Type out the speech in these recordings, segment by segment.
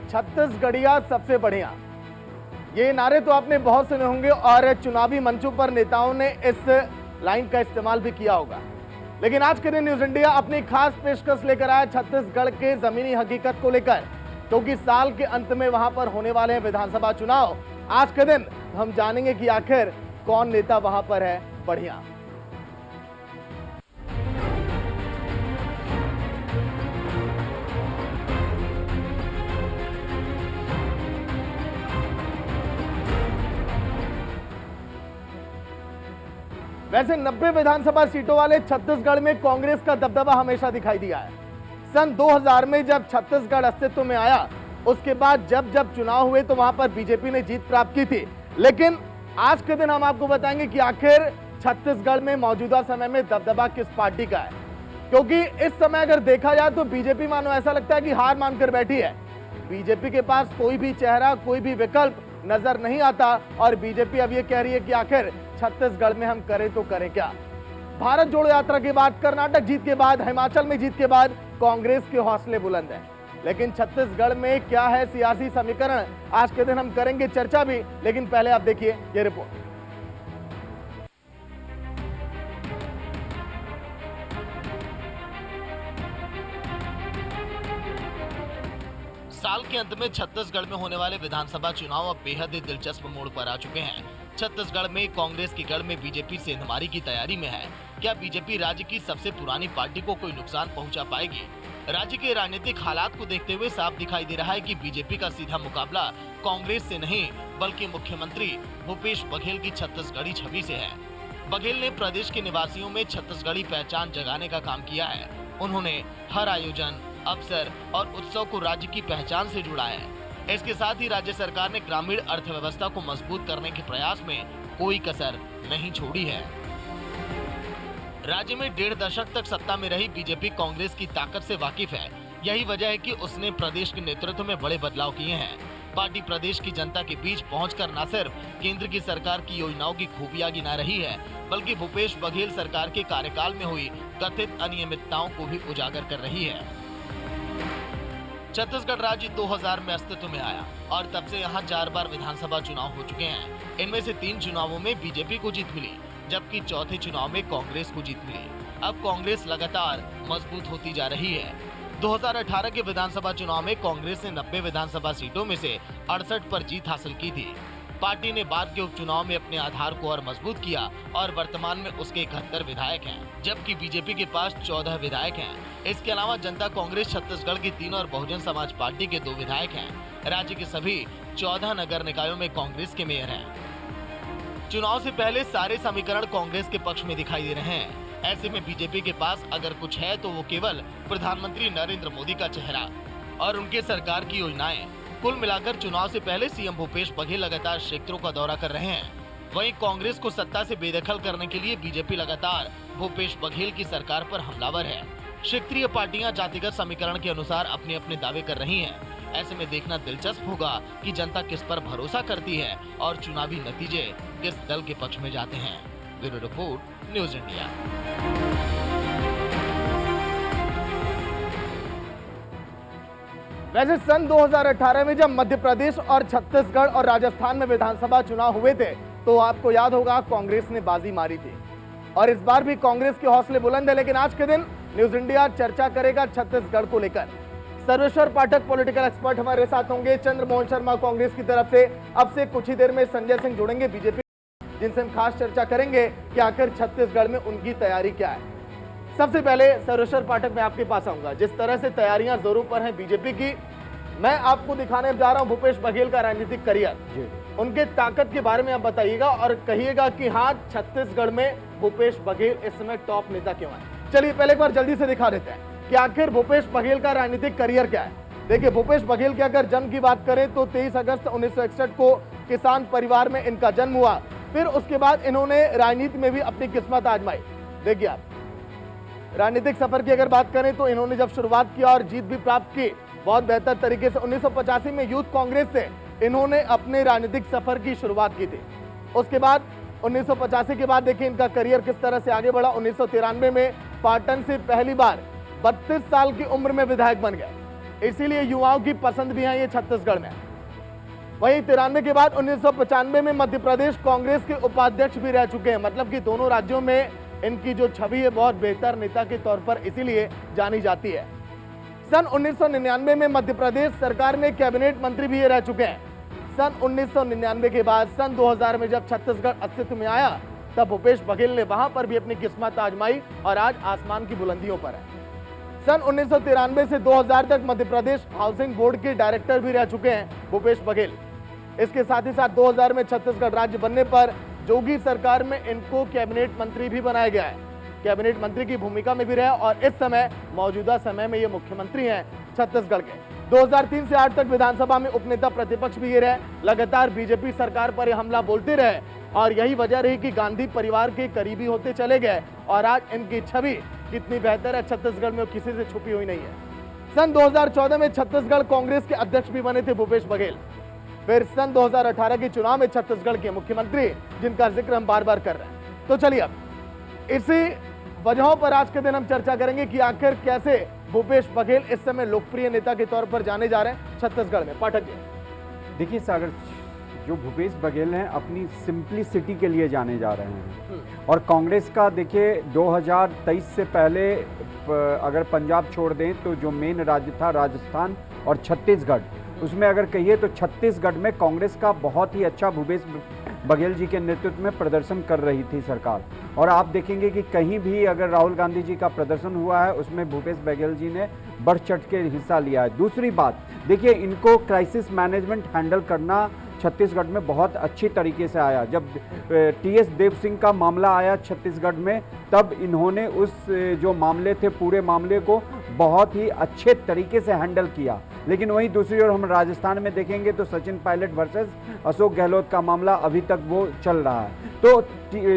छत्तीसगढ़िया सबसे बढ़िया, ये नारे तो आपने बहुत सुने होंगे और चुनावी मंचों पर नेताओं ने इस लाइन का इस्तेमाल भी किया होगा। लेकिन आज के दिन न्यूज इंडिया अपनी खास पेशकश लेकर आया छत्तीसगढ़ के जमीनी हकीकत को लेकर, क्योंकि साल के अंत में वहां पर होने वाले हैं विधानसभा चुनाव। आज के दिन हम जानेंगे कि आखिर कौन नेता वहां पर है बढ़िया। वैसे 90 विधानसभा सीटों वाले छत्तीसगढ़ में कांग्रेस का दबदबा हमेशा दिखाई दिया है। सन 2000 में जब छत्तीसगढ़ अस्तित्व में आया, उसके बाद जब जब चुनाव हुए तो वहां पर बीजेपी ने जीत प्राप्त की थी। लेकिन आज के दिन हम आपको बताएंगे कि आखिर छत्तीसगढ़ में मौजूदा समय में दबदबा किस पार्टी का है, क्योंकि इस समय अगर देखा जाए तो बीजेपी मानो ऐसा लगता है कि हार मानकर बैठी है। बीजेपी के पास कोई भी चेहरा, कोई भी विकल्प नजर नहीं आता और बीजेपी अब ये कह रही है कि आखिर छत्तीसगढ़ में हम करें तो करें क्या। भारत जोड़ो यात्रा के बाद, कर्नाटक जीत के बाद, हिमाचल में जीत के बाद कांग्रेस के हौसले बुलंद हैं। लेकिन छत्तीसगढ़ में क्या है सियासी समीकरण, आज के दिन हम करेंगे चर्चा भी। लेकिन पहले आप देखिए ये रिपोर्ट। साल के अंत में छत्तीसगढ़ में होने वाले विधानसभा चुनाव अब बेहद ही दिलचस्प मोड़ पर आ चुके हैं। छत्तीसगढ़ में कांग्रेस की गढ़ में बीजेपी सेंधमारी की तैयारी में है। क्या बीजेपी राज्य की सबसे पुरानी पार्टी को कोई नुकसान पहुंचा पाएगी? राज्य के राजनीतिक हालात को देखते हुए साफ दिखाई दे रहा है कि बीजेपी का सीधा मुकाबला कांग्रेस से नहीं बल्कि मुख्यमंत्री भूपेश बघेल की छत्तीसगढ़ी छवि से है। बघेल ने प्रदेश के निवासियों में छत्तीसगढ़ी पहचान जगाने का काम किया है। उन्होंने हर आयोजन, अवसर और उत्सव को राज्य की पहचान से जुड़ा है। इसके साथ ही राज्य सरकार ने ग्रामीण अर्थव्यवस्था को मजबूत करने के प्रयास में कोई कसर नहीं छोड़ी है। राज्य में 1.5 दशक तक सत्ता में रही बीजेपी कांग्रेस की ताकत से वाकिफ है। यही वजह है कि उसने प्रदेश के नेतृत्व में बड़े बदलाव किए हैं। पार्टी प्रदेश की जनता के बीच पहुंचकर न सिर्फ केंद्र की सरकार की योजनाओं की खूबियां गिना रही है, बल्कि भूपेश बघेल सरकार के कार्यकाल में हुई कथित अनियमितताओं को भी उजागर कर रही है। छत्तीसगढ़ राज्य 2000 में अस्तित्व में आया और तब से यहाँ 4 बार विधानसभा चुनाव हो चुके हैं। इनमें से 3 चुनावों में बीजेपी को जीत मिली, जबकि चौथे चुनाव में कांग्रेस को जीत मिली। अब कांग्रेस लगातार मजबूत होती जा रही है। 2018 के विधानसभा चुनाव में कांग्रेस ने 90 विधानसभा सीटों में से 68 पर जीत हासिल की थी। पार्टी ने बाद के उपचुनाव में अपने आधार को और मजबूत किया और वर्तमान में उसके 71 विधायक हैं, जबकि बीजेपी के पास 14 विधायक हैं। इसके अलावा जनता कांग्रेस छत्तीसगढ़ की 3 और बहुजन समाज पार्टी के 2 विधायक हैं। राज्य के सभी 14 नगर निकायों में कांग्रेस के मेयर हैं। चुनाव से पहले सारे समीकरण कांग्रेस के पक्ष में दिखाई दे रहे हैं। ऐसे में बीजेपी के पास अगर कुछ है तो वो केवल प्रधानमंत्री नरेंद्र मोदी का चेहरा और उनके सरकार की योजनाएं। कुल मिलाकर चुनाव से पहले सीएम भूपेश बघेल लगातार क्षेत्रों का दौरा कर रहे हैं। वहीं कांग्रेस को सत्ता से बेदखल करने के लिए बीजेपी लगातार भूपेश बघेल की सरकार पर हमलावर है। क्षेत्रीय पार्टियां जातिगत समीकरण के अनुसार अपने अपने दावे कर रही हैं। ऐसे में देखना दिलचस्प होगा कि जनता किस पर भरोसा करती है और चुनावी नतीजे किस दल के पक्ष में जाते हैं। Bureau report, news India. वैसे सन 2018 में जब मध्य प्रदेश और छत्तीसगढ़ और राजस्थान में विधानसभा चुनाव हुए थे तो आपको याद होगा कांग्रेस ने बाजी मारी थी और इस बार भी कांग्रेस के हौसले बुलंद है। लेकिन आज के दिन न्यूज इंडिया चर्चा करेगा छत्तीसगढ़ को लेकर। सर्वेश्वर पाठक पॉलिटिकल एक्सपर्ट हमारे साथ होंगे, चंद्रमोहन शर्मा कांग्रेस की तरफ से, अब से कुछ ही देर में संजय सिंह जुड़ेंगे बीजेपी, जिनसे हम खास चर्चा करेंगे कि आखिर छत्तीसगढ़ में उनकी तैयारी क्या है। सबसे पहले सर्वेश्वर पाठक मैं आपके पास आऊंगा। जिस तरह से तैयारियां जोरों पर हैं बीजेपी की, मैं आपको दिखाने जा रहा हूं भूपेश बघेल का राजनीतिक करियर। उनके ताकत के बारे में आप बताइएगा और कहिएगा कि हाँ, छत्तीसगढ़ में भूपेश बघेल इस समय टॉप नेता क्यों है। चलिए पहले एक बार जल्दी से दिखा देते हैं कि आखिर भूपेश बघेल का राजनीतिक करियर क्या है। देखिए, भूपेश बघेल के अगर जन्म की बात करें तो 23 अगस्त 1961 को किसान परिवार में इनका जन्म हुआ। फिर उसके बाद इन्होंने राजनीति में भी अपनी किस्मत आजमाई। देखिए आप राजनीतिक सफर की अगर बात करें तो इन्होंने जब शुरुआत किया और जीत भी प्राप्त की बहुत बेहतर तरीके से 1985 में यूथ कांग्रेस से इन्होंने अपने राजनीतिक सफर की शुरुआत की थी। उसके बाद 1985 के बाद देखिए इनका करियर किस तरह से आगे बढ़ा। 1993 में पाटन से पहली बार 32 साल की उम्र में विधायक बन गए, इसीलिए युवाओं की पसंद भी है ये छत्तीसगढ़ में। वहीं 93 के बाद 1995 में मध्य प्रदेश कांग्रेस के उपाध्यक्ष भी रह चुके हैं। मतलब कि दोनों राज्यों में इनकी जो छवि है बहुत बेहतर नेता के तौर पर इसीलिए जानी जाती है। सन 1999 में मध्य प्रदेश सरकार में कैबिनेट मंत्री भी ये रह चुके हैं। सन 1999 के बाद सन 2000 में जब छत्तीसगढ़ अस्तित्व में आया तब भूपेश बघेल ने वहां पर भी अपनी किस्मत आजमाई और आज आसमान की बुलंदियों पर है। सन 1993 से 2000 तक मध्य प्रदेश हाउसिंग बोर्ड के डायरेक्टर भी रह चुके हैं भूपेश बघेल। इसके साथ ही साथ 2000 में छत्तीसगढ़ राज्य बनने पर जोगी सरकार में इनको कैबिनेट मंत्री भी बनाया गया है। कैबिनेट मंत्री की भूमिका में भी रहे और इस समय मौजूदा समय में ये मुख्यमंत्री हैं छत्तीसगढ़ के। 2003 से 8 तक विधानसभा में उपनेता प्रतिपक्ष भी ये रहे। लगातार बीजेपी सरकार पर ये हमला बोलते रहे और यही वजह रही कि गांधी परिवार के करीबी होते चले गए और आज इनकी छवि कितनी बेहतर है छत्तीसगढ़ में, किसी से छुपी हुई नहीं है। सन 2014 में छत्तीसगढ़ कांग्रेस के अध्यक्ष भी बने थे भूपेश बघेल। फिर सन 2018 के चुनाव में छत्तीसगढ़ के मुख्यमंत्री, जिनका जिक्र हम बार बार कर रहे हैं। तो चलिए अब इसी वजहों पर आज के दिन हम चर्चा करेंगे कि आखिर कैसे भूपेश बघेल इस समय लोकप्रिय नेता के तौर पर जाने जा रहे हैं छत्तीसगढ़ में। पाठक जी, देखिए सागर, जो भूपेश बघेल हैं अपनी सिंप्लिसिटी के लिए जाने जा रहे हैं और कांग्रेस का देखिए 2023 से पहले अगर पंजाब छोड़ दें तो जो मेन राज्य था राजस्थान और छत्तीसगढ़, उसमें अगर कहिए तो छत्तीसगढ़ में कांग्रेस का बहुत ही अच्छा भूपेश बघेल जी के नेतृत्व में प्रदर्शन कर रही थी सरकार। और आप देखेंगे कि कहीं भी अगर राहुल गांधी जी का प्रदर्शन हुआ है उसमें भूपेश बघेल जी ने बढ़ चढ़ के हिस्सा लिया है। दूसरी बात देखिए, इनको क्राइसिस मैनेजमेंट हैंडल करना छत्तीसगढ़ में बहुत अच्छी तरीके से आया। जब टीएस देव सिंह का मामला आया छत्तीसगढ़ में तब इन्होंने उस जो मामले थे पूरे मामले को बहुत ही अच्छे तरीके से हैंडल किया। लेकिन वहीं दूसरी ओर हम राजस्थान में देखेंगे तो सचिन पायलट वर्सेस अशोक गहलोत का मामला अभी तक वो चल रहा है। तो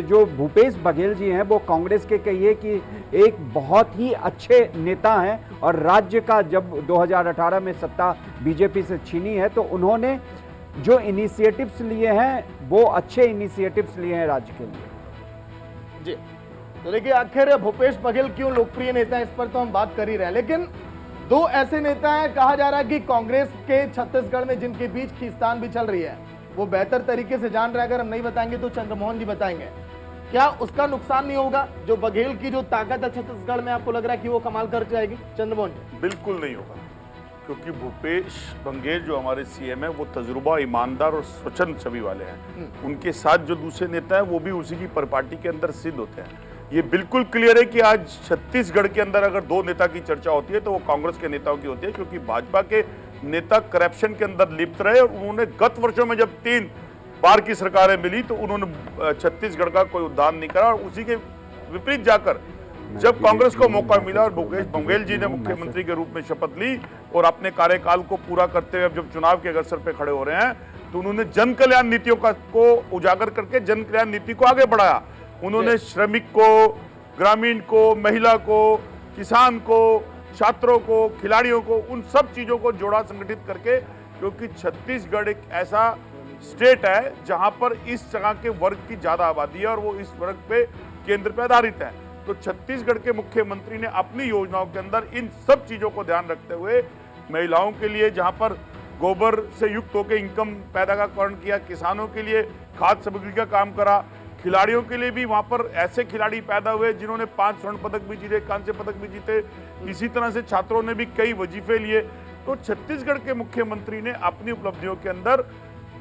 जो भूपेश बघेल जी हैं वो कांग्रेस के कहिए कि एक बहुत ही अच्छे नेता हैं और राज्य का जब 2018 में सत्ता बीजेपी से छीनी है तो उन्होंने जो इनिशिएटिव्स लिए हैं वो अच्छे इनिशिएटिव्स लिए हैं राज्य के लिए। जी, तो देखिए आखिर भूपेश बघेल क्यों लोकप्रिय नेता है इस पर तो हम बात कर ही रहे हैं, लेकिन दो ऐसे नेता हैं कहा जा रहा है कि कांग्रेस के छत्तीसगढ़ में जिनके बीच खींचतान भी चल रही है वो बेहतर तरीके से जान रहे हैं। अगर हम नहीं बताएंगे तो चंद्रमोहन जी बताएंगे। क्या उसका नुकसान नहीं होगा? जो बघेल की जो ताकत है छत्तीसगढ़ में आपको लग रहा है कि वो कमाल कर जाएगी? चंद्रमोहन जी। बिल्कुल नहीं होगा, क्योंकि भूपेश बघेल जो हमारे सीएम है वो तजुर्बा, ईमानदार और स्वच्छंद छवि वाले हैं। उनके साथ जो दूसरे नेता हैं वो भी उसी की परिपाटी के अंदर सिद्ध होते हैं। ये बिल्कुल क्लियर है कि आज छत्तीसगढ़ के अंदर अगर दो नेता की चर्चा होती है तो वो कांग्रेस के नेताओं की होती है, क्योंकि भाजपा के नेता करप्शन के अंदर लिप्त रहे और उन्होंने गत वर्षों में जब 3 बार की सरकारें मिली तो उन्होंने छत्तीसगढ़ का कोई उद्धार नहीं करा। और उसी के विपरीत जाकर जब कांग्रेस को मौका मिला और भूपेश बघेल जी ने मुख्यमंत्री के रूप में शपथ ली और अपने कार्यकाल को पूरा करते हुए जब चुनाव के अवसर पे खड़े हो रहे हैं तो उन्होंने जन कल्याण नीतियों को उजागर करके जन कल्याण नीति को आगे बढ़ाया। उन्होंने श्रमिक को, ग्रामीण को, महिला को, किसान को, छात्रों को, खिलाड़ियों को, उन सब चीजों को जोड़ा, संगठित करके, क्योंकि छत्तीसगढ़ एक ऐसा स्टेट है जहां पर इस जगह के वर्ग की ज्यादा आबादी है और वो इस वर्ग पे केंद्र पे आधारित है। तो छत्तीसगढ़ के मुख्यमंत्री ने अपनी योजनाओं के अंदर इन सब चीजों को ध्यान रखते हुए महिलाओं के लिए जहां पर गोबर से युक्त होकर इनकम पैदाकरण किया, किसानों के लिए खाद्य सामग्री का काम करा, खिलाड़ियों के लिए भी वहां पर ऐसे खिलाड़ी पैदा हुए जिन्होंने 5 स्वर्ण पदक भी जीते, कांस्य पदक भी जीते। इसी तरह से छात्रों ने भी कई वजीफे लिए। तो छत्तीसगढ़ के मुख्यमंत्री ने अपनी उपलब्धियों के अंदर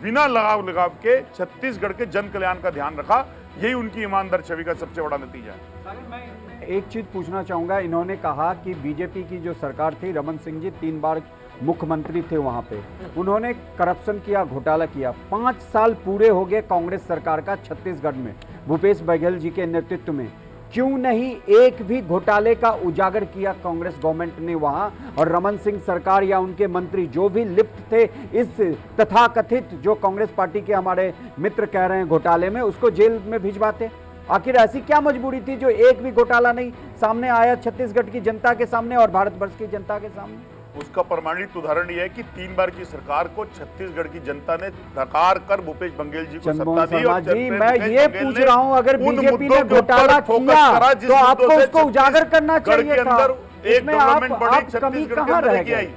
बिना लगाव के छत्तीसगढ़ के जन कल्याण का ध्यान रखा। यही उनकी ईमानदार छवि का सबसे बड़ा नतीजा है। एक चीज पूछना चाहूंगा, इन्होंने कहा कि बीजेपी की जो सरकार थी, रमन सिंह जी 3 बार मुख्यमंत्री थे वहां पे, उन्होंने करप्शन किया, घोटाला किया। 5 साल पूरे हो गए कांग्रेस सरकार का छत्तीसगढ़ में भूपेश बघेल जी के नेतृत्व में, क्यों नहीं एक भी घोटाले का उजागर किया कांग्रेस गवर्नमेंट ने वहां? और रमन सिंह सरकार या उनके मंत्री जो भी लिप्त थे इस तथाकथित, जो कांग्रेस पार्टी के हमारे मित्र कह रहे हैं घोटाले में, उसको जेल में भिजवाते। आखिर ऐसी क्या मजबूरी थी जो एक भी घोटाला नहीं सामने आया छत्तीसगढ़ की जनता के सामने और भारतवर्ष की जनता के सामने? उसका प्रमाणित उदाहरण यह है कि 3 बार की सरकार को छत्तीसगढ़ की जनता ने नकार कर भूपेश बंघेल जी को सत्ता दी। और जी मैं ये पूछ रहा हूँ, अगर बीजेपी ने घोटाला किया तो आपको उसको उजागर करना चाहिए था। इसमें आप कमी कहाँ रह गई?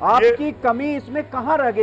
आपकी कमी इसमें कहाँ रह गई?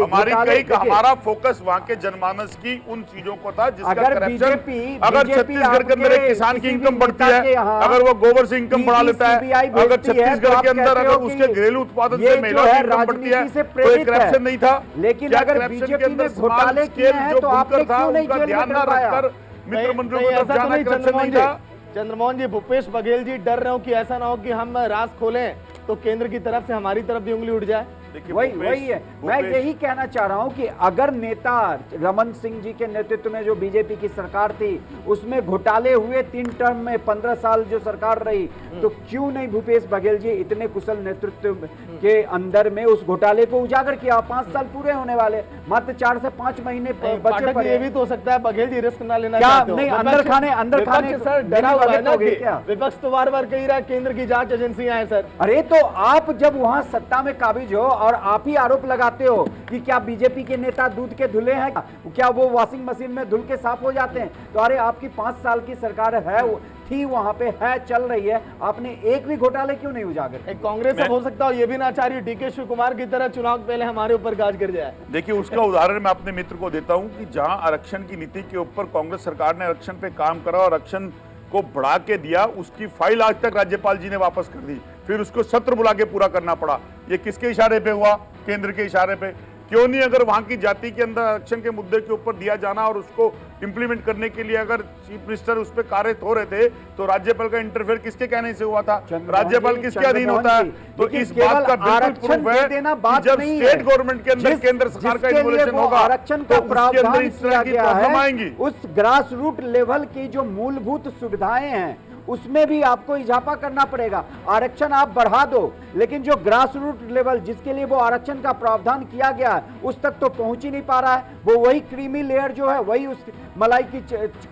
हमारा फोकस वहाँ के जनमानस की उन चीजों को था जिसका अगर बीजेपी अगर छत्तीसगढ़ के अंदर एक किसान की इनकम बढ़ती है, अगर वो गोबर से इनकम बढ़ा लेता है, अगर छत्तीसगढ़ के अंदर अगर उसके घरेलू उत्पादन से महिलाओं की इनकम बढ़ती है, तो एक करप्शन नहीं था। लेकिन अगर बीजेपी ने घोटाले किए हैं तो आपने क्यों नहीं जेल में डलवाया? मित्र मंत्रियों को तरफ जाना करप्शन नहीं था। चंद्रमोहन जी, भूपेश बघेल जी डर रहे हो कि ऐसा ना हो कि हम रास खोलें तो केंद्र की तरफ से हमारी तरफ भी उंगली उठ जाए। वही है, मैं यही कहना चाह रहा हूं कि अगर नेता रमन सिंह जी के नेतृत्व में जो बीजेपी की सरकार थी उसमें घोटाले हुए 3 टर्म में 15 साल जो सरकार रही, तो क्यों नहीं भूपेश बघेल जी इतने कुशल नेतृत्व के अंदर में उस घोटाले को उजागर किया? 5 साल पूरे होने वाले, मात्र 4 से 5 महीने बचे पड़े। ये भी तो हो सकता है बघेल जी रिस्क ना लेना क्या चाहते हो। नहीं, अंदर खाने सर डरा हुआ है ना कि विपक्ष तो बार-बार कह रहा है केंद्र की जांच एजेंसियां हैं सर। अरे तो आप जब वहां सत्ता में काबिज हो और आप ही आरोप लगाते हो कि क्या बीजेपी के नेता दूध के धुले हैं, क्या वो वॉशिंग मशीन में धुल के साफ हो जाते हैं? तो अरे आपकी 5 साल की सरकार है, थी वहां पे है, चल रही है, आपने एक भी घोटाले क्यों नहीं उजागर? कांग्रेस अब हो सकता हो ये भी ना चाह रही डीके शिव कुमार की तरह चुनाव पहले हमारे ऊपर गाज गिर जाए। देखिए उसका उदाहरण मैं अपने मित्र को देता हूं कि जहां आरक्षण की नीति के ऊपर कांग्रेस सरकार ने आरक्षण पे काम करा और आरक्षण को बढ़ा के दिया, उसकी फाइल आज तक राज्यपाल जी ने वापस कर दी, फिर उसको सत्र बुला के पूरा करना पड़ा। ये किसके इशारे पे हुआ? केंद्र के इशारे पे। क्यों नहीं अगर वहां की जाति के अंदर आरक्षण के मुद्दे के ऊपर दिया जाना और उसको इंप्लीमेंट करने के लिए अगर चीफ मिनिस्टर उस पर कार्यरत हो रहे थे तो राज्यपाल का इंटरफेयर किसके कहने से हुआ था? राज्यपाल किसके अधीन होता है? तो इस बात का बिल्कुल प्रूफ है कि जब स्टेट गवर्नमेंट के अंदर केंद्र सरकार का इन्वोल्यूशन होगा आरक्षण का प्रावधान किया गया है, उस ग्रास रूट लेवल की जो मूलभूत सुविधाएं हैं उसमें भी आपको इजाफा करना पड़ेगा। आरक्षण आप बढ़ा दो, लेकिन जो ग्रास रूट लेवल जिसके लिए वो आरक्षण का प्रावधान किया गया है उस तक तो पहुंच ही नहीं पा रहा है। वो वही क्रीमी लेयर जो है वही उस मलाई की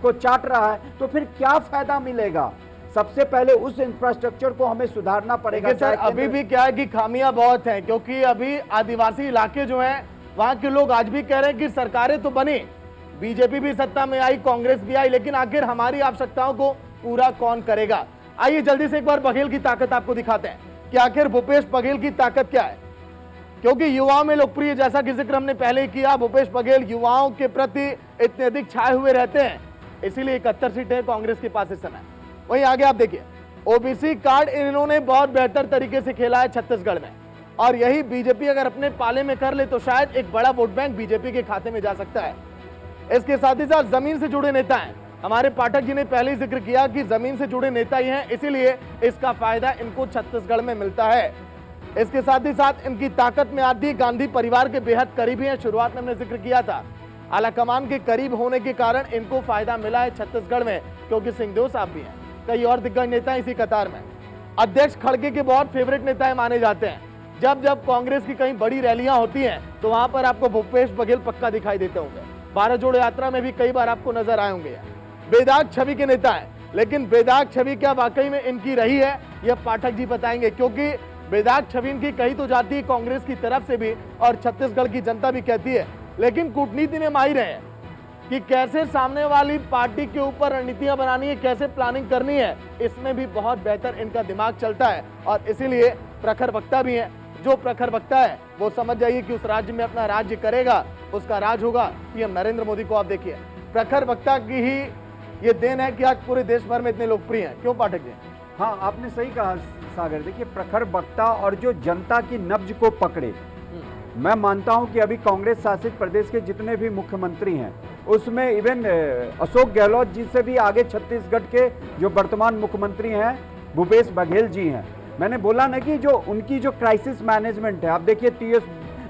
को चाट रहा है, तो फिर क्या फायदा मिलेगा? सबसे पहले उस इंफ्रास्ट्रक्चर को हमें सुधारना पड़ेगा। सर अभी भी क्या है कि खामियां बहुत हैं, क्योंकि अभी आदिवासी इलाके जो हैं वहां के लोग आज भी कह रहे हैं कि सरकारें तो बनी, बीजेपी भी सत्ता में आई, कांग्रेस भी आई, लेकिन आखिर हमारी आवश्यकताओं को पूरा कौन करेगा? आइए जल्दी से एक बार बघेल की ताकत आपको दिखाते हैं कि आखिर भूपेश बघेल की ताकत क्या है। क्योंकि युवाओं में लोकप्रिय, जैसा कि जिक्र हमने पहले किया, भूपेश बघेल युवाओं के प्रति इतने अधिक छाए हुए रहते हैं, इसीलिए 71 सीटें कांग्रेस के पास इस समय। वहीं आगे आप देखिए, ओबीसी कार्ड इन्होंने बहुत बेहतर तरीके से खेला है छत्तीसगढ़ में, और यही बीजेपी अगर अपने पाले में कर ले तो शायद एक बड़ा वोट बैंक बीजेपी के खाते में जा सकता है। इसके साथ ही साथ जमीन से जुड़े नेता हैं, हमारे पाठक जी ने पहले ही जिक्र किया कि जमीन से जुड़े नेता ही हैं, इसीलिए इसका फायदा इनको छत्तीसगढ़ में मिलता है। इसके साथ ही साथ इनकी ताकत में आती गांधी परिवार के बेहद करीबी हैं, शुरुआत में हमने जिक्र किया था। आलाकमान के करीब होने के कारण इनको फायदा मिला है छत्तीसगढ़ में, क्योंकि सिंहदेव साहब भी हैं, कई और दिग्गज नेता इसी कतार में। अध्यक्ष खड़गे के बहुत फेवरेट नेता माने जाते हैं। जब जब कांग्रेस की कहीं बड़ी रैलियां होती हैं तो वहां पर आपको भूपेश बघेल पक्का दिखाई देते होंगे। भारत जोड़ो यात्रा में भी कई बार आपको नजर आए होंगे। बेदाग छवि के नेता है, लेकिन बेदाग छवि क्या वाकई में इनकी रही है, यह पाठक जी बताएंगे, क्योंकि बेदाग छवि इनकी कही तो जाती है कांग्रेस की तरफ से भी और छत्तीसगढ़ की जनता भी कहती है, लेकिन कूटनीति में माहिर है कि कैसे सामने वाली पार्टी के ऊपर रणनीतियां बनानी है, कैसे प्लानिंग करनी है, इसमें भी बहुत बेहतर इनका दिमाग चलता है। और इसीलिए प्रखर वक्ता भी है। जो प्रखर वक्ता है वो समझ जाइए कि उस राज्य में अपना राज्य करेगा, उसका राज होगा। पीएम नरेंद्र मोदी को आप देखिए, प्रखर वक्ता की ही ये देन है कि आज पूरे देश भर में इतने लोकप्रिय हैं। क्यों पाठक जी? हाँ, आपने सही कहा सागर। देखिए, प्रखर वक्ता और जो जनता की नब्ज को पकड़े, मैं मानता हूं कि अभी कांग्रेस शासित प्रदेश के जितने भी मुख्यमंत्री हैं उसमें इवन अशोक गहलोत जी से भी आगे छत्तीसगढ़ के जो वर्तमान मुख्यमंत्री हैं भूपेश बघेल जी हैं। मैंने बोला ना कि जो उनकी जो क्राइसिस मैनेजमेंट है, आप देखिए टीएस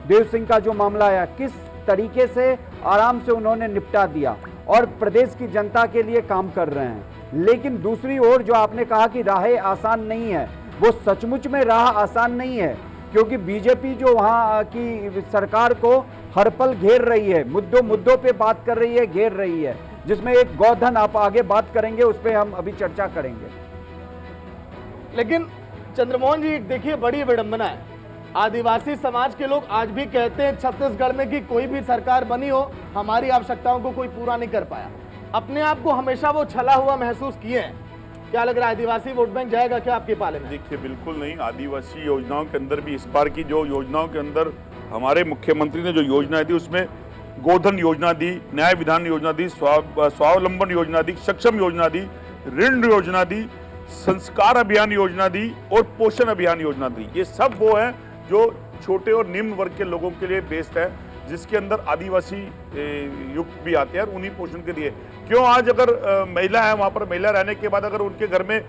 देव सिंह का जो मामला है किस तरीके से आराम से उन्होंने निपटा दिया और प्रदेश की जनता के लिए काम कर रहे हैं। लेकिन दूसरी ओर जो आपने कहा कि राहें आसान नहीं है, वो सचमुच में राह आसान नहीं है, क्योंकि बीजेपी जो वहाँ की सरकार को हर पल घेर रही है, मुद्दों पे बात कर रही है, घेर रही है। जिसमें एक गोधन, आप आगे बात करेंगे उस पर हम अभी चर्चा करेंगे। लेकिन चंद्रमोहन जी, देखिए बड़ी विडंबना है, आदिवासी समाज के लोग आज भी कहते हैं छत्तीसगढ़ में कि कोई भी सरकार बनी हो हमारी आवश्यकताओं को कोई पूरा नहीं कर पाया। अपने आप को हमेशा वो छला हुआ महसूस किए हैं। क्या लग रहा है, आदिवासी वोट बैंक जाएगा क्या आपके पाले में? देखिए, बिल्कुल नहीं। आदिवासी योजनाओं के अंदर भी इस बार की जो योजनाओं के अंदर हमारे मुख्यमंत्री ने जो योजनाएं दी उसमें गोधन योजना दी, न्याय विधान योजना दी, स्वावलंबन योजना दी, सक्षम योजना दी, ऋण योजना दी, संस्कार अभियान योजना दी और पोषण अभियान योजना दी। ये सब वो है जो छोटे और निम्न वर्ग के लोगों के लिए बेस्ड है, जिसके अंदर आदिवासी युक्त भी आते हैं और उन्हीं पोषण के लिए। क्यों आज अगर महिला है वहाँ पर, महिला रहने के बाद अगर उनके घर में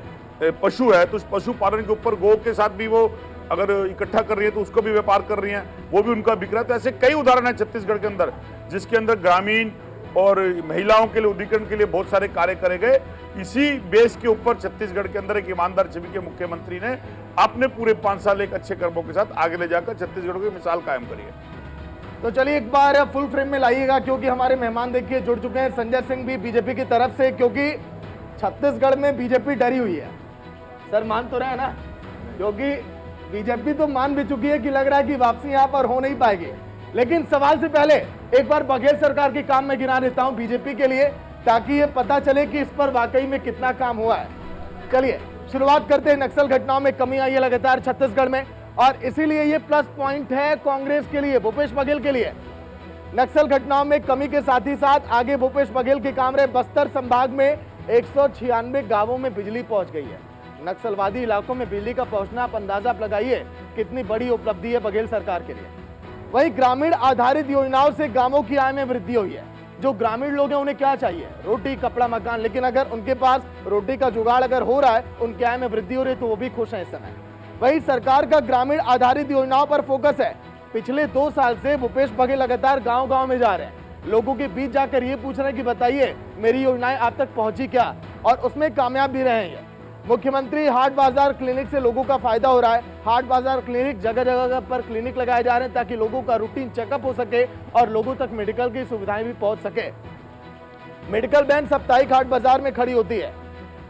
पशु है तो उस पशुपालन के ऊपर गौ के साथ भी वो अगर इकट्ठा कर रही है तो उसको भी व्यापार कर रही हैं, वो भी उनका बिक रहा है। तो ऐसे कई उदाहरण है छत्तीसगढ़ के अंदर जिसके अंदर ग्रामीण और महिलाओं के लिए उद्दीकरण के लिए बहुत सारे कार्य करे गए। इसी बेस के ऊपर छत्तीसगढ़ के अंदर एक ईमानदार छवि के मुख्यमंत्री ने अपने पूरे 5 साल एक अच्छे कर्मों के साथ आगे ले जाकर छत्तीसगढ़ की मिसाल कायम करी है। तो चलिए एक बार फुल फ्रेम में लाइएगा, क्योंकि हमारे मेहमान देखिए जुड़ चुके हैं। संजय सिंह भी बीजेपी की तरफ से, क्योंकि छत्तीसगढ़ में बीजेपी डरी हुई है। सर मान तो रहे हैं ना, क्योंकि बीजेपी तो मान भी चुकी है कि लग रहा है कि वापसी यहां पर हो नहीं पाएगी। लेकिन सवाल से पहले एक बार बघेल सरकार के काम में गिना देता हूं बीजेपी के लिए, ताकि ये पता चले कि इस पर वाकई में कितना काम हुआ है। चलिए शुरुआत करते हैं। नक्सल घटनाओं में कमी आई है लगातार छत्तीसगढ़ में, और इसीलिए ये प्लस पॉइंट है कांग्रेस के लिए, भूपेश बघेल के लिए। नक्सल घटनाओं में कमी के साथ ही साथ आगे भूपेश बघेल के काम रहे। बस्तर संभाग में 196 गांवों में बिजली पहुंच गई है। नक्सलवादी इलाकों में बिजली का पहुंचना, आप अंदाजा आप लगाइए कितनी बड़ी उपलब्धि है बघेल सरकार के लिए। वहीं ग्रामीण आधारित योजनाओं से गांवों की आय में वृद्धि हुई है। जो ग्रामीण लोग हैं उन्हें क्या चाहिए? रोटी, कपड़ा, मकान। लेकिन अगर उनके पास रोटी का जुगाड़ अगर हो रहा है, उनकी आय में वृद्धि हो रही है, तो वो भी खुश हैं इस समय। वहीं सरकार का ग्रामीण आधारित योजनाओं पर फोकस है। पिछले 2 साल से भूपेश बघेल लगातार गांव-गांव में जा रहे हैं, लोगों के बीच जाकर ये पूछ रहे हैं कि बताइए मेरी योजनाएं आप तक पहुंची क्या, और उसमें कामयाब भी रहे हैं। मुख्यमंत्री हाट बाजार क्लिनिक से लोगों का फायदा हो रहा है। हाट बाजार क्लिनिक, जगह जगह पर क्लिनिक लगाए जा रहे हैं ताकि लोगों का रूटीन चेकअप हो सके और लोगों तक मेडिकल की सुविधाएं भी पहुंच सके। मेडिकल वैन साप्ताहिक हाट बाजार में खड़ी होती है।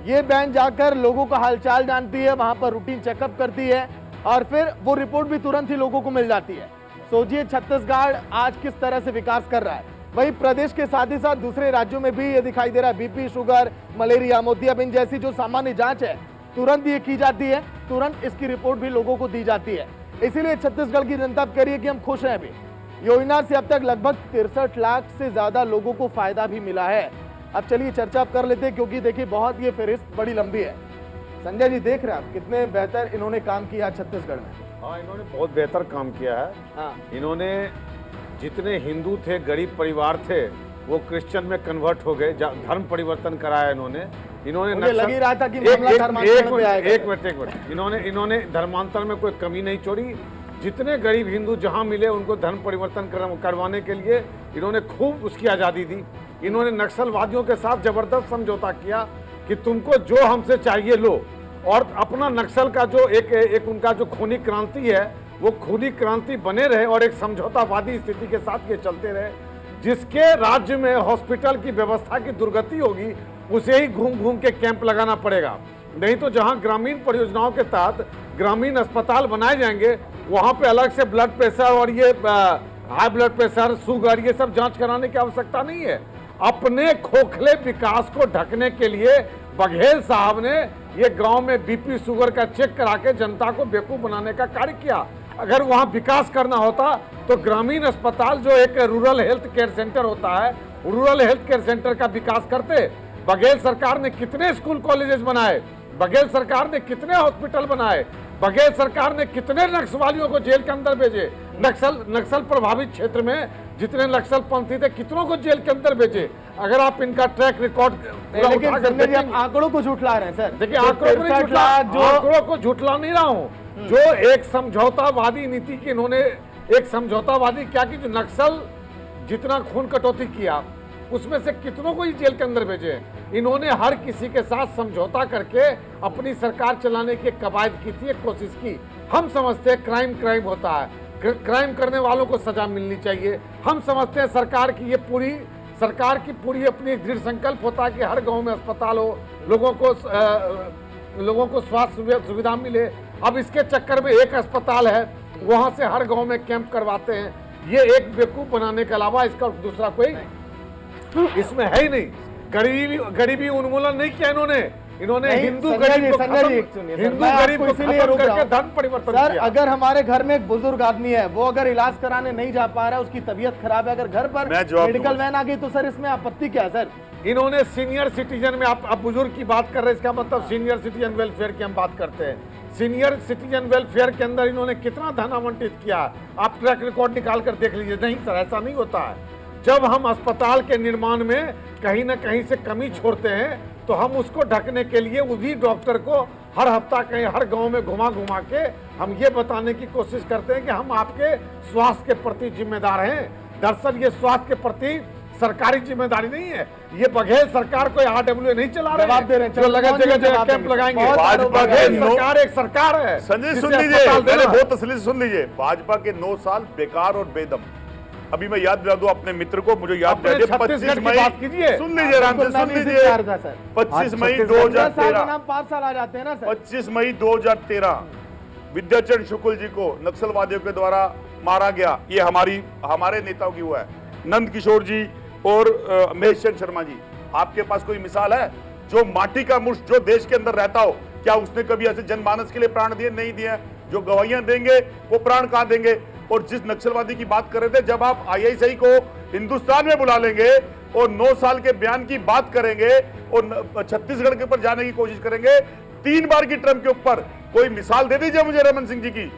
ये वैन जाकर लोगों का हालचाल जानती है, वहां पर रूटीन चेकअप करती है और फिर वो रिपोर्ट भी तुरंत ही लोगों को मिल जाती है। सोचिए छत्तीसगढ़ आज किस तरह से विकास कर रहा है। वहीं प्रदेश के साथ ही साथ दूसरे राज्यों में भी ये दिखाई दे रहा है। बीपी, शुगर, मलेरिया, मोतियाबिंद जैसी जो सामान्य जांच है तुरंत ये की जाती है, तुरंत इसकी रिपोर्ट भी लोगों को दी जाती है। इसीलिए छत्तीसगढ़ की जनता कह रही है कि हम खुश हैं। अभी योजना से अब तक लगभग 63 लाख से ज्यादा लोगों को फायदा भी मिला है। अब चलिए चर्चा आप कर लेते हैं, क्योंकि देखिए बहुत ये फहरिस्त बड़ी लंबी है। संजय जी, देख रहे हैं आप कितने बेहतर इन्होंने काम किया छत्तीसगढ़ में। हाँ, इन्होंने बहुत बेहतर काम किया है। हाँ, इन्होंने जितने हिंदू थे, गरीब परिवार थे, वो क्रिश्चियन में कन्वर्ट हो गए, धर्म परिवर्तन कराया इन्होंने। मुझे लग ही रहा था कि मामला धर्मांतरण पे आएगा। एक मिनट इन्होंने धर्मांतर में कोई कमी नहीं छोड़ी। जितने गरीब हिंदू जहां मिले उनको धर्म परिवर्तन करवाने के लिए इन्होंने खूब उसकी आज़ादी दी। इन्होंने नक्सलवादियों के साथ जबरदस्त समझौता किया कि तुमको जो हमसे चाहिए लो, और अपना नक्सल का जो एक उनका जो खूनी क्रांति है वो खूनी क्रांति बने रहे और एक समझौतावादी स्थिति के साथ ये चलते रहे। जिसके राज्य में हॉस्पिटल की व्यवस्था की दुर्गति होगी उसे ही घूम घूम के कैंप लगाना पड़ेगा। नहीं तो जहां ग्रामीण परियोजनाओं के तहत ग्रामीण अस्पताल बनाए जाएंगे वहां पे अलग से ब्लड प्रेशर और ये हाई ब्लड प्रेशर, शुगर, ये सब जांच कराने की आवश्यकता नहीं है। अपने खोखले विकास को ढकने के लिए बघेल साहब ने ये गांव में बीपी, शुगर का चेक करा के जनता को बेवकूफ बनाने का कार्य किया। अगर वहां विकास करना होता तो ग्रामीण अस्पताल जो एक रूरल हेल्थ केयर सेंटर होता है, रूरल हेल्थ केयर सेंटर का विकास करते। बघेल सरकार ने कितने स्कूल कॉलेजेस बनाए, बघेल सरकार ने कितने हॉस्पिटल बनाए, बघेल सरकार ने कितने नक्सलियों को जेल के अंदर भेजे। नक्सल प्रभावित क्षेत्र में जितने नक्सल पंथी थे कितनों को जेल के अंदर भेजे। अगर आप इनका ट्रैक रिकॉर्ड, लेकिन संजय जी आप आंकड़ों को झूठला रहे हैं सर। देखिए, आंकड़ों को झूठला नहीं रहा हूँ। जो एक समझौतावादी नीति की इन्होंने एक समझौतावादी क्या की, जो नक्सल जितना खून कटौती किया उसमें से कितनों को ही जेल के अंदर भेजे। इन्होंने हर किसी के साथ समझौता करके अपनी सरकार चलाने की कवायद की थी, एक कोशिश की। हम समझते हैं क्राइम होता है, क्राइम करने वालों को सजा मिलनी चाहिए। हम समझते हैं सरकार की ये पूरी सरकार की पूरी अपनी दृढ़ संकल्प होता है कि हर गांव में अस्पताल हो, लोगों को स्वास्थ्य सुविधा मिले। अब इसके चक्कर में एक अस्पताल है, वहां से हर गांव में कैंप करवाते हैं। ये एक बेवकूफ बनाने के अलावा इसका दूसरा कोई इसमें है ही नहीं। गरीबी उन्मूलन नहीं किया इन्होंने हिंदू गरीब को खत्म करके धन परिवर्तन सर किया। अगर हमारे घर में एक बुजुर्ग आदमी है, वो अगर इलाज कराने नहीं जा पा रहा है, उसकी तबीयत खराब है, अगर घर पर मेडिकल वैन आ गई तो सर इसमें आपत्ति क्या है सर? इन्होंने सीनियर सिटीजन में, आप बुजुर्ग की बात कर रहे हैं, इसका मतलब सीनियर सिटीजन वेलफेयर की हम बात करते हैं। सीनियर सिटीजन वेलफेयर के अंदर इन्होंने कितना धन आवंटित किया, आप ट्रैक रिकॉर्ड निकाल कर देख लीजिए। नहीं सर, ऐसा नहीं होता है। जब हम अस्पताल के निर्माण में कहीं ना कहीं से कमी छोड़ते हैं तो हम उसको ढकने के लिए उसी डॉक्टर को हर हफ्ता कहीं हर गांव में घुमा के हम ये बताने की कोशिश करते हैं कि हम आपके स्वास्थ्य के प्रति जिम्मेदार हैं। दरअसल ये स्वास्थ्य के प्रति सरकारी जिम्मेदारी नहीं है, ये बघेल सरकार कोई RWA नहीं चला रहे हैं जो जगह कैंप लगाएंगे। बघेल सरकार एक सरकार है। संजय सुन लीजिए, पहले बहुत तसल्ली सुन लीजिए। भाजपा के 9 साल बेकार और बेदम। अभी मैं याद दिला दूं अपने मित्र को, मुझे याद दिला दीजिए 25 मई, सुन लीजिए आराम से, सुन लीजिए 25 मई 2013, 5 साल आ जाते हैं ना सर। 25 मई 2013 विद्याचरण शुक्ल जी को नक्सलवादियों के द्वारा मारा गया। ये हमारे नेताओं की हुआ है, नंद किशोर जी और महेश चंद्र शर्मा जी। आपके पास कोई मिसाल है? जो माटी का मुष्ट जो देश के अंदर रहता हो, क्या उसने कभी ऐसे जनमानस के लिए प्राण दिए? नहीं दिए। जो गवाहियां देंगे वो प्राण कहां देंगे? और जिस नक्सलवादी की बात कर रहे थे, जब आप ISI को हिंदुस्तान में बुला लेंगे और 9 साल के बयान की बात करेंगे और छत्तीसगढ़ के ऊपर जाने की कोशिश करेंगे 3 बार की टर्म के ऊपर, कोई मिसाल दे दीजिए मुझे रमन सिंह जी की।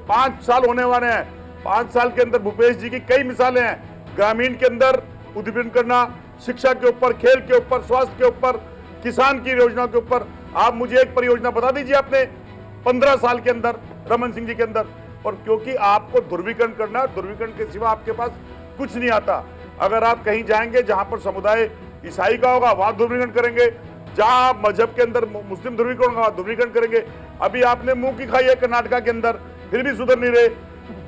5 साल होने वाले हैं, 5 साल के अंदर भूपेश जी की कई मिसालें हैं। ग्रामीण के अंदर उद्यमन करना, शिक्षा के ऊपर, खेल के ऊपर, स्वास्थ्य के ऊपर, किसान की योजना के ऊपर। आप मुझे एक परियोजना बता दीजिए आपने 15 साल के अंदर रमन सिंह जी के अंदर। और क्योंकि आपको ध्रुवीकरण करना, ध्रुवीकरण के सिवा आपके पास कुछ नहीं आता। अगर आप कहीं जाएंगे जहां पर समुदाय ईसाई का होगा, वहां ध्रुवीकरण करेंगे। जहां मजहब के अंदर मुस्लिम ध्रुवीकरण होगा, ध्रुवीकरण करेंगे। अभी आपने मुंह की खाई है कर्नाटका के अंदर, फिर भी सुधर नहीं रहे।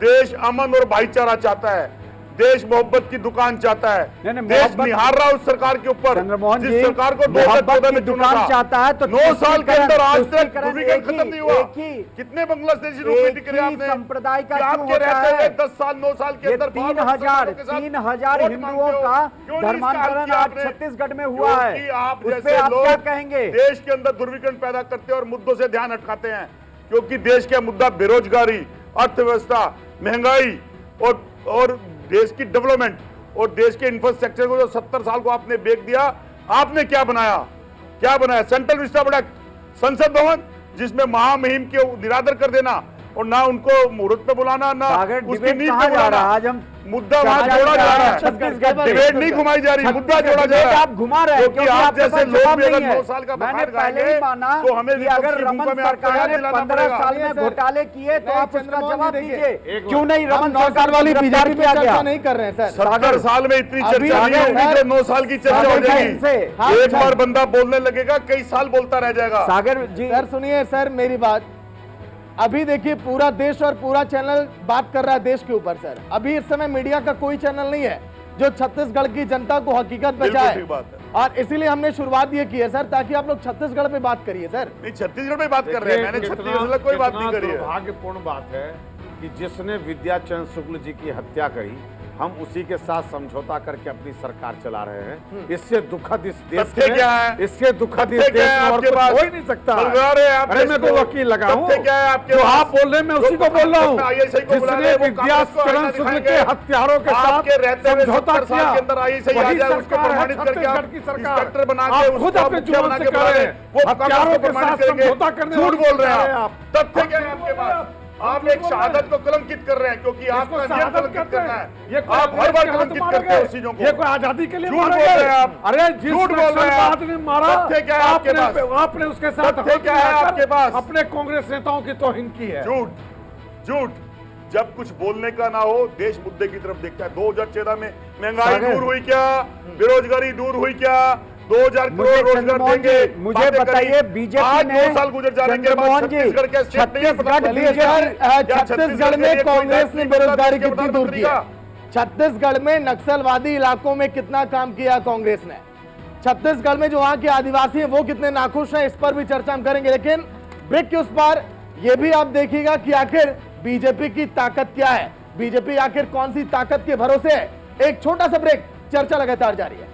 देश अमन और भाईचारा चाहता है, देश मोहब्बत की दुकान चाहता है। देश निहार रहा उस सरकार के ऊपर जिस सरकार को 2014 में चुना चाहता है। तो 9 साल के अंदर आज तक ध्रुवीकरण खत्म नहीं हुआ। कितने बांग्लादेशी रोक दिख रहे आपने? संप्रदाय का आपके रहते हुए 10 साल 9 साल के अंदर 3,000 हिंदुओं का धर्मांतरण आज छत्तीसगढ़ में हुआ है। आप उस पे जैसे आप क्या लोग कहेंगे? देश के अंदर ध्रुवीकरण पैदा करते हैं और मुद्दों से ध्यान हटकाते हैं। क्योंकि देश का मुद्दा बेरोजगारी, अर्थव्यवस्था, महंगाई और देश की डेवलपमेंट और देश के इंफ्रास्ट्रक्चर को जो 70 साल को आपने बेच दिया। आपने क्या बनाया? सेंट्रल विस्टा प्रोडक्ट, संसद भवन जिसमें महामहिम के निरादर कर देना और ना उनको मुहूर्त पे बुलाना, ना उसकी नींव पे बुलाना। आज हम मुद्दा वहां जोड़ा जा रहा है, डिबेट नहीं घुमाई जा रही, मुद्दा जोड़ा जा रहा है। आप घुमा रहे हैं क्योंकि आप जैसे लोग भी अगर 9 साल का मैंने बखान पहले ही माना तो हमें कि अगर रमन सरकार ने 15 साल में घोटाले किए तो आप उसका जवाब दीजिए। क्यों नहीं रमन सरकार वाली बीजेपी पे चर्चा नहीं कर रहे हैं सर। 70 साल में इतनी चर्चा नहीं होगी जो 9 साल की चर्चा हो जाएगी। एक बार बंदा बोलने लगेगा, कई साल बोलता रह जाएगा। सागर जी सर सुनिए सर मेरी बात। अभी देखिए पूरा देश और पूरा चैनल बात कर रहा है देश के ऊपर सर। अभी इस समय मीडिया का कोई चैनल नहीं है जो छत्तीसगढ़ की जनता को हकीकत बताए, और इसीलिए हमने शुरुआत ये की है सर, ताकि आप लोग छत्तीसगढ़ पे बात करिए सर। नहीं, छत्तीसगढ़ में बात कर रहे हैं, मैंने छत्तीसगढ़ कोई बात नहीं करी है। दुर्भाग्यपूर्ण बात है कि जिसने विद्याचरण शुक्ल जी की हत्या करी, हम उसी के साथ समझौता करके अपनी सरकार चला रहे हैं। इससे दुखद इस देश में क्या है? इससे दुखद इस देश में और कुछ हो ही नहीं सकता। अरे मैं तो वकील लगा हूँ, जो आप बोल रहे हैं मैं उसी को बोल रहा हूँ। जिसने विद्याचरण शुक्ल के हत्यारों के साथ समझौता किया, वही सरकार है छत्तीसगढ़ की सरकार। आप खुद अपने जुबान से कह रहे हैं हत्यारों के साथ समझौता करने। झूठ बोल रहे हैं आप। तथ्य क्या है आपके पास? आप एक शहादत को कलंकित कर रहे हैं, क्योंकि आपका नियम कलंकित करना है। आप हर बार कलंकित करते हैं उस चीजों को। ये कोई आजादी के लिए झूठ बोल रहे हैं आप। अरे झूठ बोल रहे हैं आपने मारा, तथ्य क्या है आपके पास? आपने उसके साथ तथ्य क्या है आपके पास? अपने कांग्रेस नेताओं की तौहीन की है। झूठ। जब कुछ बोलने का ना हो, देश मुद्दे की तरफ देखता है। 2014 में महंगाई दूर हुई क्या? बेरोजगारी दूर हुई क्या? 2000 करोड़ रोजगार देंगे। मुझे बताइए बीजेपी ने 2 साल गुजर जाने के बाद छत्तीसगढ़ के स्टेट नहीं है। छत्तीसगढ़ में कांग्रेस ने बेरोजगारी कितनी दूर की है? छत्तीसगढ़ में नक्सलवादी इलाकों में कितना काम किया कांग्रेस ने, छत्तीसगढ़ में जो वहां के आदिवासी हैं वो कितने नाखुश हैं, इस पर भी चर्चा हम करेंगे। लेकिन ब्रेक के उस पार ये भी आप देखिएगा कि आखिर बीजेपी की ताकत क्या है, बीजेपी आखिर कौन सी ताकत के भरोसे है। एक छोटा सा ब्रेक, चर्चा लगातार जारी है।